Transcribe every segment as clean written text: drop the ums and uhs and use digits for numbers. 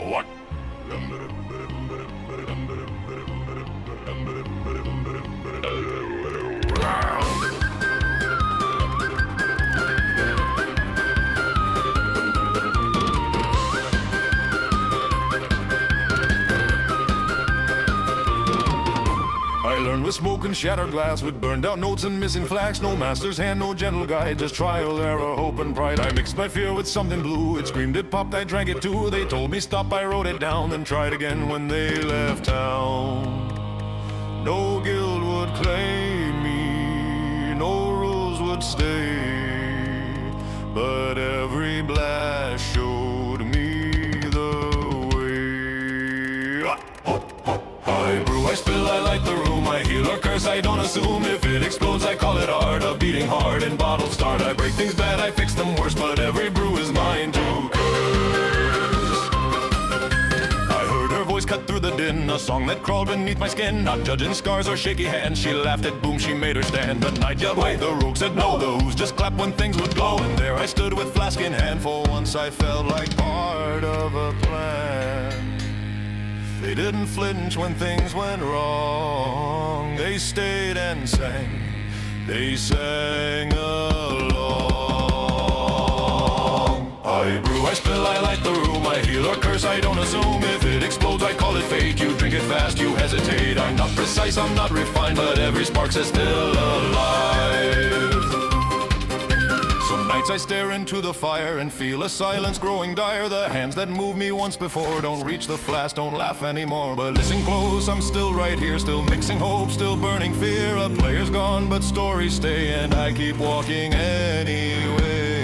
What? I learned with smoke and shattered glass, with burned out notes and missing flags. No master's hand, no gentle guide, just trial, error, hope and pride. I mixed my fear with something blue, it screamed, it popped, I drank it too. They told me stop, I wrote it down, then tried again when they left town. No guild would claim me, no rules would stay, but every blast showed me the way. I brew, I spill, I light the room, I heal or curse, I don't assume. If it explodes, I call it art, a beating heart in bottled start. I break things bad, I fix them worse, but every brew is mine to curse. I heard her voice cut through the din, a song that crawled beneath my skin. Not judging scars or shaky hands, she laughed at boom, she made her stand. But night yelled away, the rogue said no, the who's just clapped when things would blow. And there I stood with flask in hand, for once I felt like part of a plan. They didn't flinch when things went wrong, they stayed and sang, they sang along. I brew, I spill, I light the room, I heal or curse, I don't assume. If it explodes, I call it fate, you drink it fast, you hesitate. I'm not precise, I'm not refined, but every spark says still alive. Some nights I stare into the fire and feel a silence growing dire. The hands that moved me once before don't reach the flask, don't laugh anymore. But listen close, I'm still right here, still mixing hope, still burning fear. A player's gone, but stories stay, and I keep walking anyway.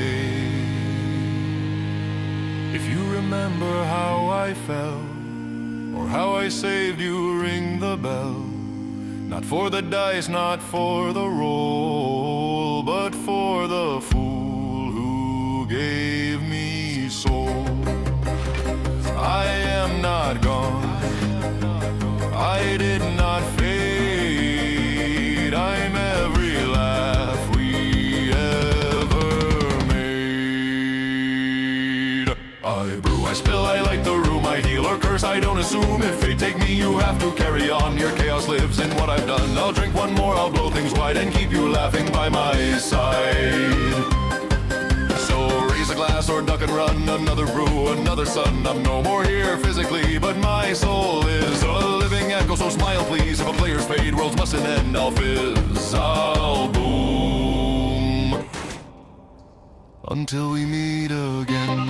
If you remember how I fell, or how I saved you, ring the bell. Not for the dice, not for the roll, but for the fool who gave me soul. I am not gone, I did not fade. I'm every laugh we ever made. I brew, I spill, I light the room, I heal or curse, I don't assume. If fate take me, you have to carry on. Your chaos lives in what I've done. I'll drink one more, I'll blow things wide, and keep you laughing by my side. So raise a glass or duck and run, another brew, another sun. I'm no more here physically, but my soul is a living echo, so smile please. If a player's fade, worlds mustn't end, I'll fizz, I'll boom, until we meet again.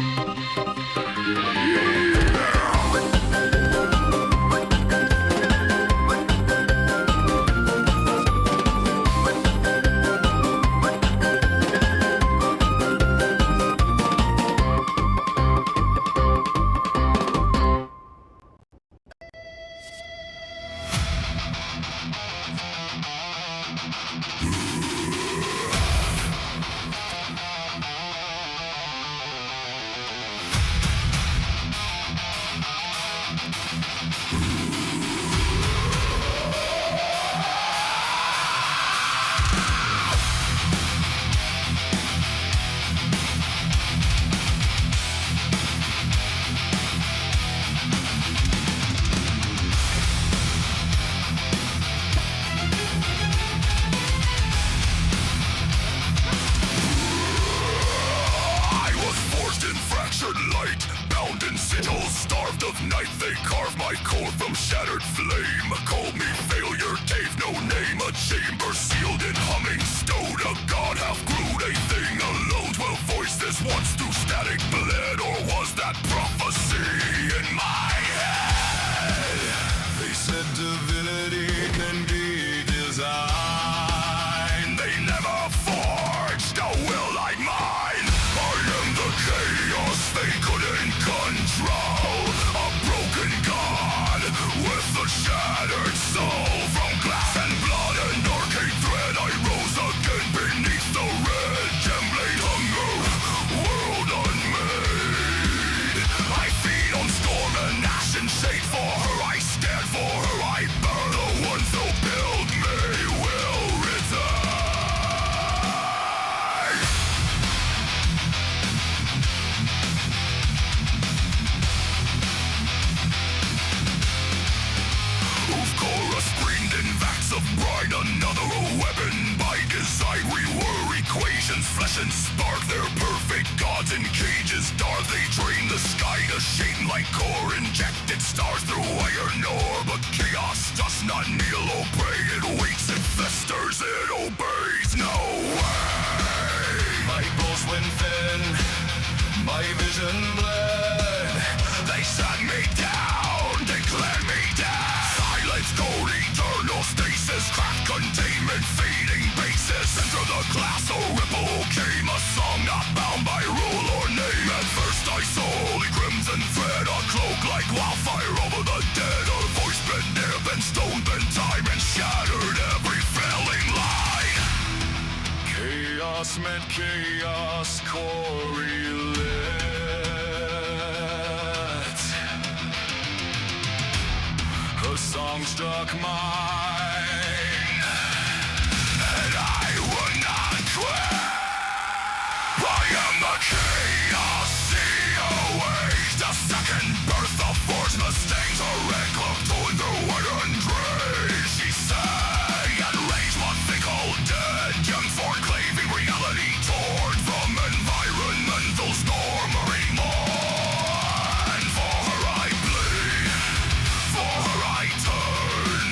Light, bound in sigils, starved of night. They carve my core from shattered flame. Called me failure, gave no name. A chamber sealed in humming stone. A god half brewed, a thing alone. 12 voices once through static bled. Or was that prophecy in my head? They said divinity can be designed. They never forged a will like mine. I am the chaos they couldn't control. A broken god with a shattered soul. passions spark their perfect gods in cages dark. They drain the sky to shame like core injected stars through iron ore. But chaos does not kneel or pray. It waits, it festers, it obeys. No way. My pulse went thin, my vision bled. They sat me down, declared me dead. Silence, cold, eternal stasis. Craft containment, fading bases. Enter the glass, a ripple came. A song not bound by rule or name. At first I saw holy crimson thread. A cloak like wildfire over the dead. A voice been near, been stone, been time. And shattered every failing line. Chaos meant chaos correlate. A song struck mine, and I would not quit. I am the chaos COA. The second birth of force, the stains are red cloaked torn through iron gray. She sang and rage what fickle dead. Young for claving reality torn from environmental storm. And for her I bleed, for her I turn.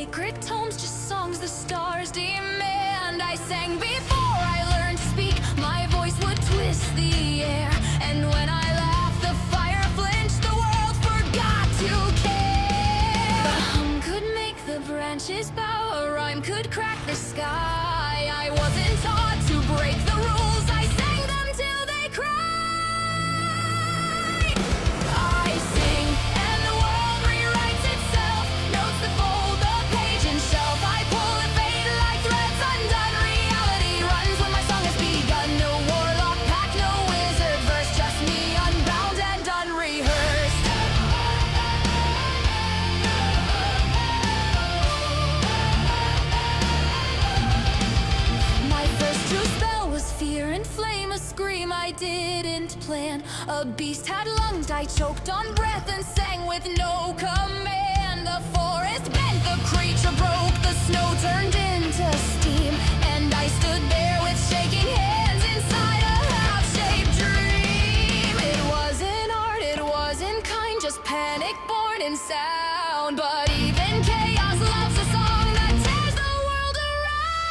sacred tones, just songs the stars demand. I sang before I learned to speak, my voice would twist the air. And when I laughed, the fire flinched, the world forgot to care. The hum could make the branches bow, a rhyme could crack the sky. I wasn't taught to break the rules, I sang them till they cried. I sing and the world rewrites itself, notes that fold the page and shelf. I pull and fade like threads undone, reality runs when my song has begun. No warlock pack, no wizard verse, just me unbound and unrehearsed. My first true spell was fear and flame, a scream I didn't plan. A beast had lungs, I choked on breath and sang with no command. The forest bent, the creature broke, the snow turned into steam, and I stood there with shaking hands inside a half-shaped dream. It wasn't art, it wasn't kind, just panic born in sound. But even chaos loves a song that tears the world around.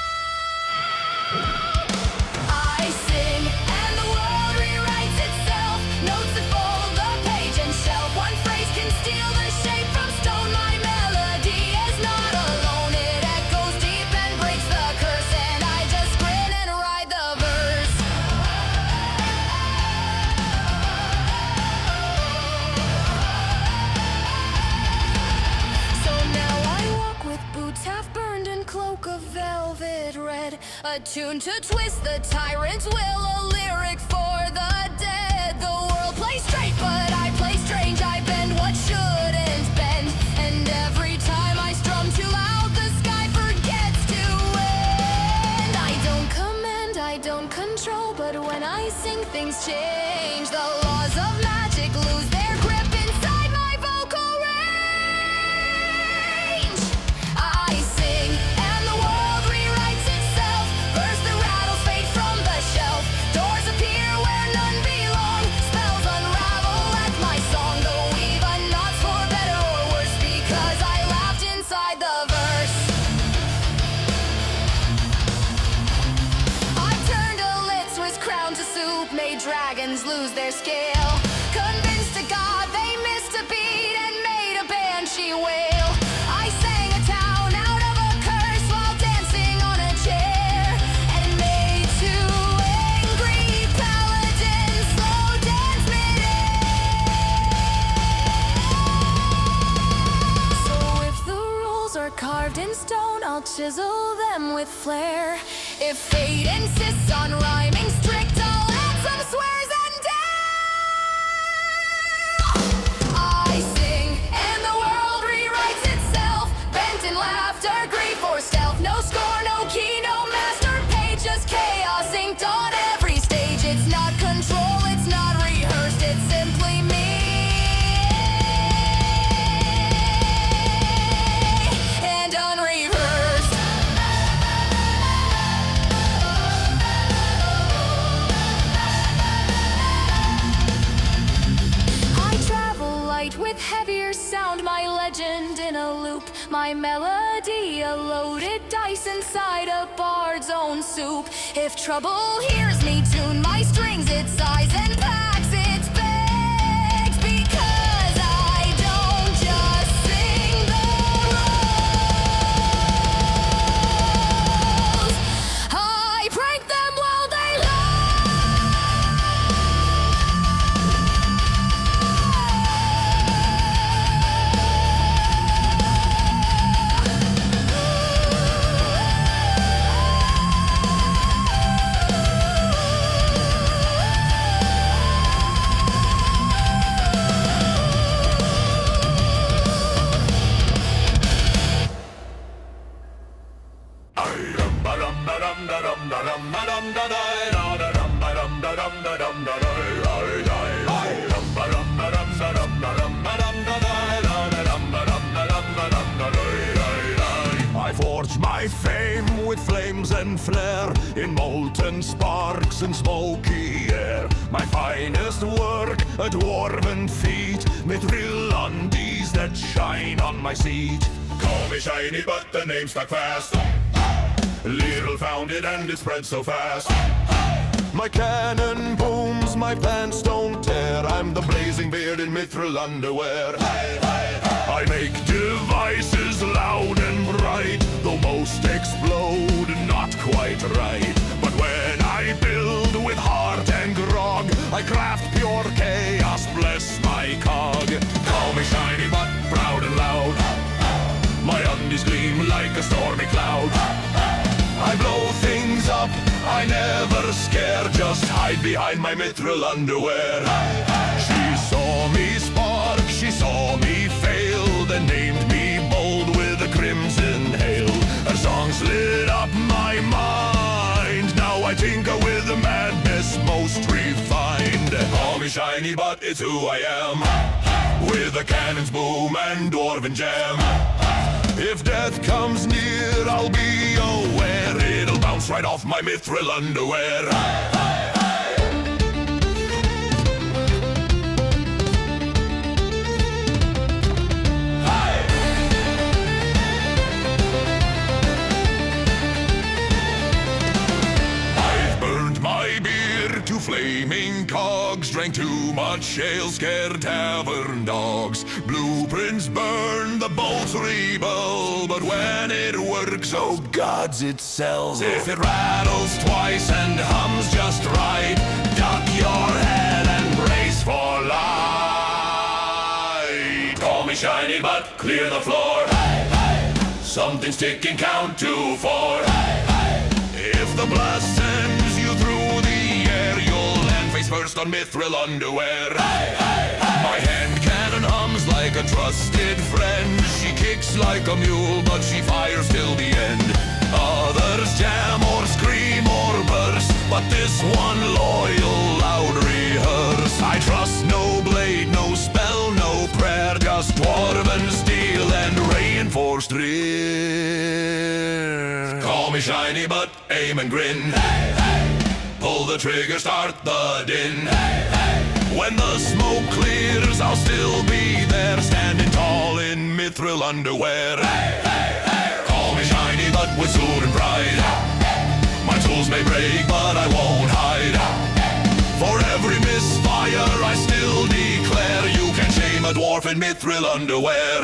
I sing and the world rewrites itself, notes that fold the page and shelf. One phrase can steal the shape from stone. My melody is not alone, it echoes deep and breaks the curse, and I just grin and ride the verse. So now I walk with boots half burned and cloak of velvet red, attuned to twist the tyrant's will, a lyric for the dead. The world plays straight, but I play strange. I bend what shouldn't bend, and every time I strum too loud, the sky forgets to end. I don't command, I don't control, but when I sing, things change. The laws of magic lose their grip inside my vocal range. I sing and the world rewrites itself, verse that rattles fade from the shelf. Doors appear where none belong, spells unravel at my song. The weave unknots for better or worse, because I laughed inside the verse. I turned a lit Swiss crown to soup, made dragons lose their scale. Convinced to God they missed a beat and made a banshee wail. I sang a town out of a curse while dancing on a chair, and made two angry paladins slow dance midair. So if the rules are carved in stone, I'll chisel them with flair. If fate insists on rhyming strict, I'll add some swears and dare. I sing and the world rewrites itself, bent in laughter, grief or stealth. No score, no key, no master page, just chaos inked on every stage. It's not control, it's not rehearsed, it's simply me and unreversed. I travel light with heavier sound, my legend in a loop, my melody a loaded dice inside a bard's own soup. If trouble hears me tune my strings, it sighs and packs its bags, because I don't just sing the rules, I prank them while they I forge my fame with flames and flare, in molten sparks and smoky air. My finest work, a dwarven feat, with real undies that shine on my seat. Call me shiny, but the name stuck fast. Little found it and it spread so fast. My cannon booms, my pants don't tear. I'm the blazing beard in mithril underwear. I make devices loud and bright, though most explode not quite right. But when I build with heart and grog, I craft pure chaos, bless my cog. Call me shiny but proud and loud. My undies gleam like a stormy cloud. I blow things up, I never scare, just hide behind my mithril underwear. She saw me spark, she saw me fail, then named me bold with a crimson hail. Her songs lit up my mind, now I tinker with the madness most refined. Call me shiny, but it's who I am, with a cannon's boom and dwarven jam. If death comes near, I'll be aware, it'll bounce right off my mithril underwear. I've burned my beer to flaming cogs, drank too much ale, scared tavern dogs. Blueprints burn, the bolts rebel, but when it works, oh gods, it sells. If it rattles twice and hums just right, duck your head and brace for light. Call me shiny, but clear the floor. Something's ticking, count to 4. If the blast sends you through the air, you'll land face first on mithril underwear. My hand cannon hums like a trusted friend. She kicks like a mule, but she fires till the end. Others jam or scream or burst, but this one loyal loud rehearse. I trust no blade, no spell, no prayer, just dwarven steel and reinforced rear. Call me shiny, but aim and grin. Pull the trigger, start the din. When the smoke clears, I'll still be there, standing tall in mithril underwear. Call me shiny, but with sword and pride. My tools may break, but I won't hide. For every misfire, I still declare, you can shame a dwarf in mithril underwear.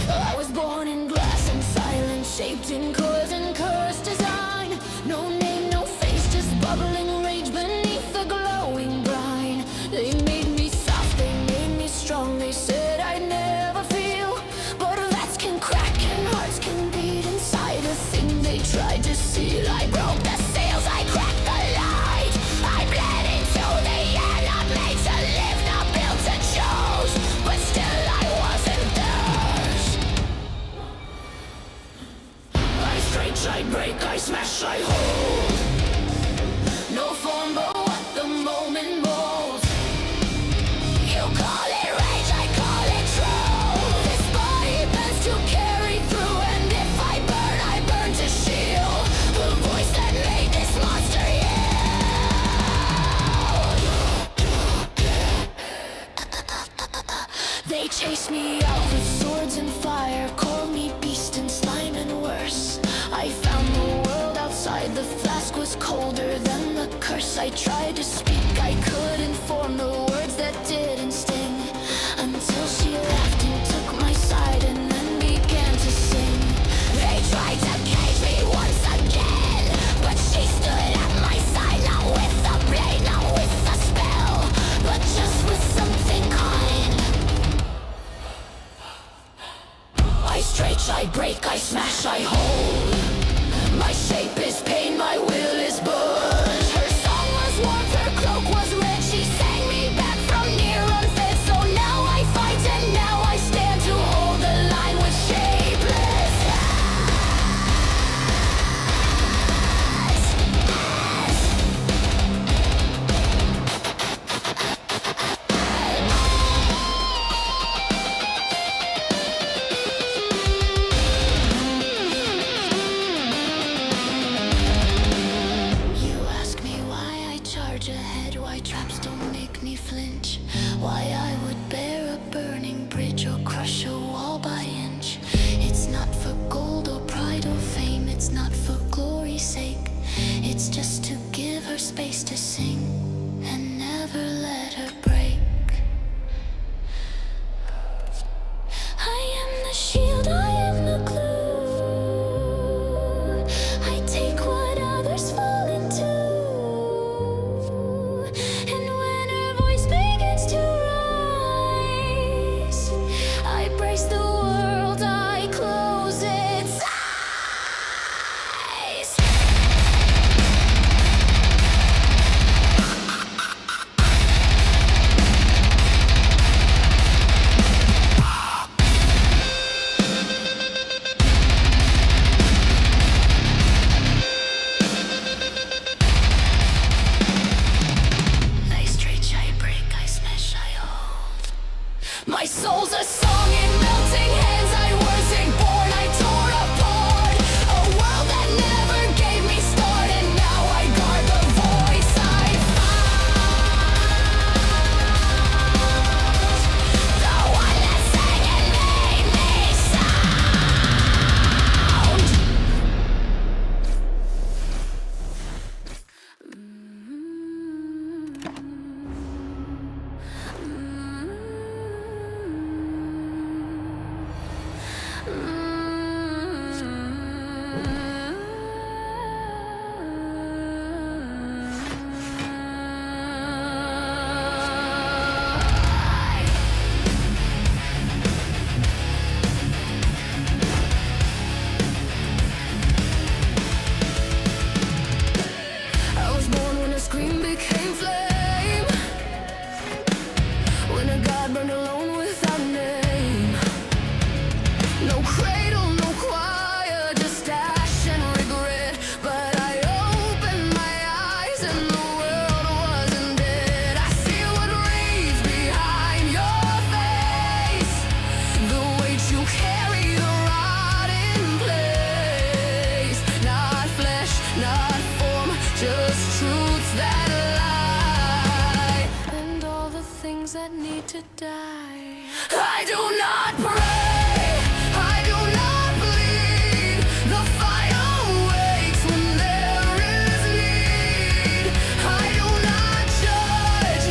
I was born in glass and silent, shaped in cores and cursed design. No name, no face, just bubbling rage beneath the glowing brine. They made me soft, they made me strong. They said I'd never feel, but rats can crack and hearts can beat inside a thing they tried to seal. I broke the sails, I cracked the light. I bled into the air, not made to live, not built to choose, but still I wasn't theirs. I stretch, I break, I smash, I hold. No form but what the moment molds. You call it rage, I call it true. This body bends to carry through, and if I burn to shield the voice that made this monster yell. They chased me out with swords and fire, called me beast and slime and worse. I found the world outside, the flask was colder than the curse. I tried to speak, I couldn't form the words that didn't sting, until she laughed and took my side and then began to sing. They tried to cage me once again, but she stood at my side, not with a blade, not with a spell, but just with something kind. I stretch, I break, I smash, I hold. My shape is pain, my will is burned. Her song was warmth, her cloak was red. She sang me back from near unfit, so now to die. I do not pray, I do not bleed. The fire wakes when there is need. I do not judge,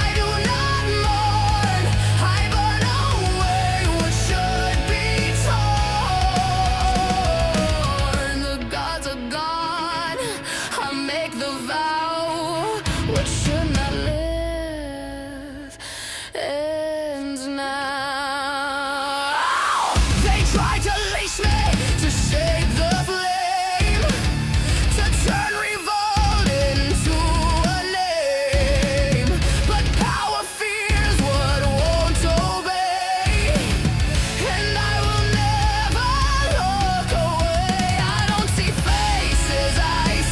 I do not mourn. I burn away what should be torn. The gods are gone, I make the vow. What should not live ends now. They tried to leash me, to shake the flame, to turn revolt into a name. But power fears what won't obey, and I will never look away. I don't see faces, I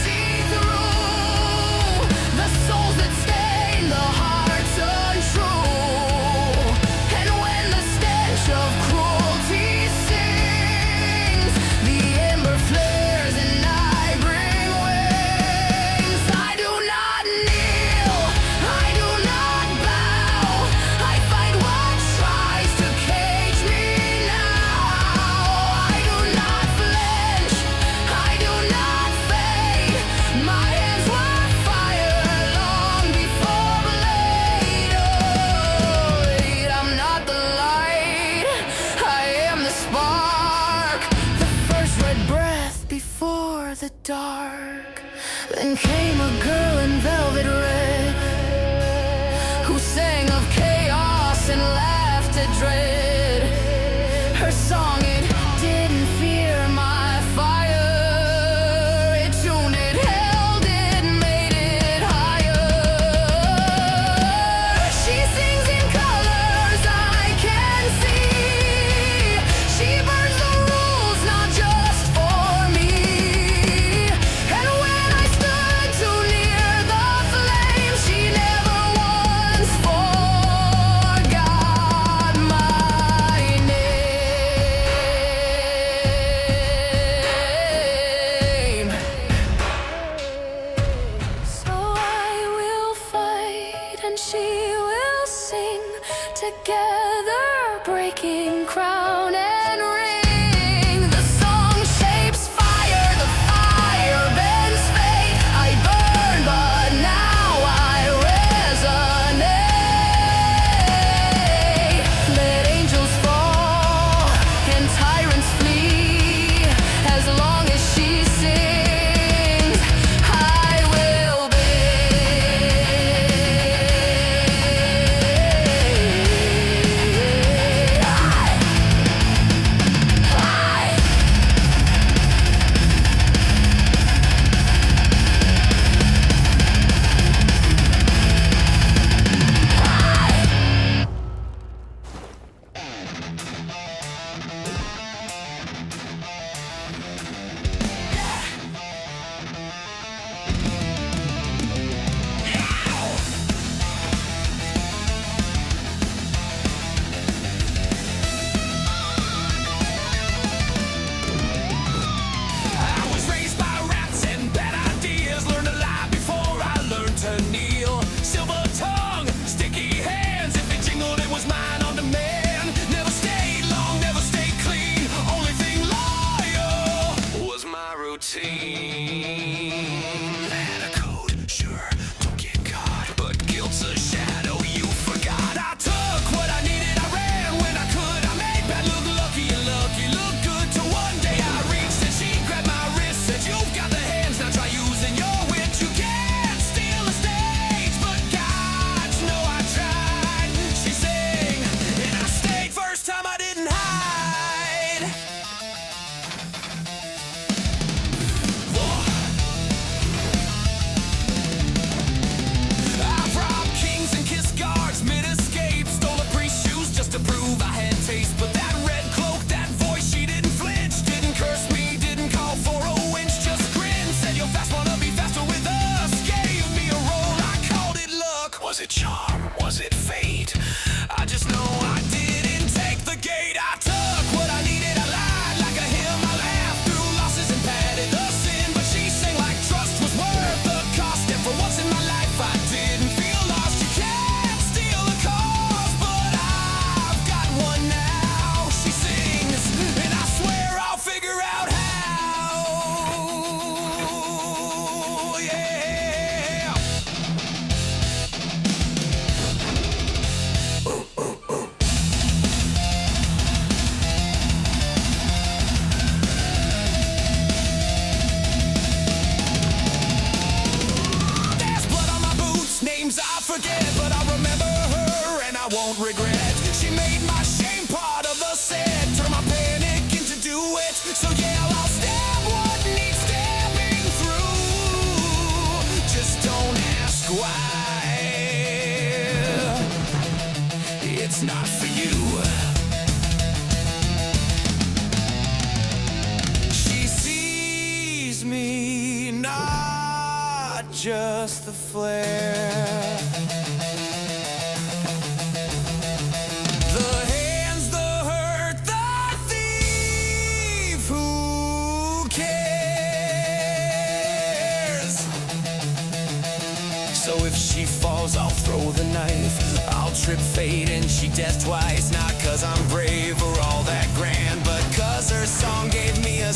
see through the souls that stain the hearts untrue. And when the stench of cruelty sings, the ember flares and I bring wings. I do not kneel, I do not bow. I fight what tries to cage me now. I do not flinch, I do not fade. My hands were fire long before blade. Oh, wait, I'm not the light, I am the spark. The first red breath before the dark. Then came a girl in velvet red, who sang of chaos and laughed at dread. Her song, it didn't fear my fire. It tuned, it held, it made it higher. She sings in colors I can see. She burns the rules, not just for me. And when I stood too near the regret. She made my shame part of the set, turn my panic into duet. So yeah, I'll stab what needs stabbing through. Just don't ask why. It's not for you. She sees me, not just the flare. The hands, the hurt, the thief, who cares? So if she falls, I'll throw the knife. I'll trip fate and she death twice. Not 'cause I'm brave or all that grand, but 'cause her song gave me a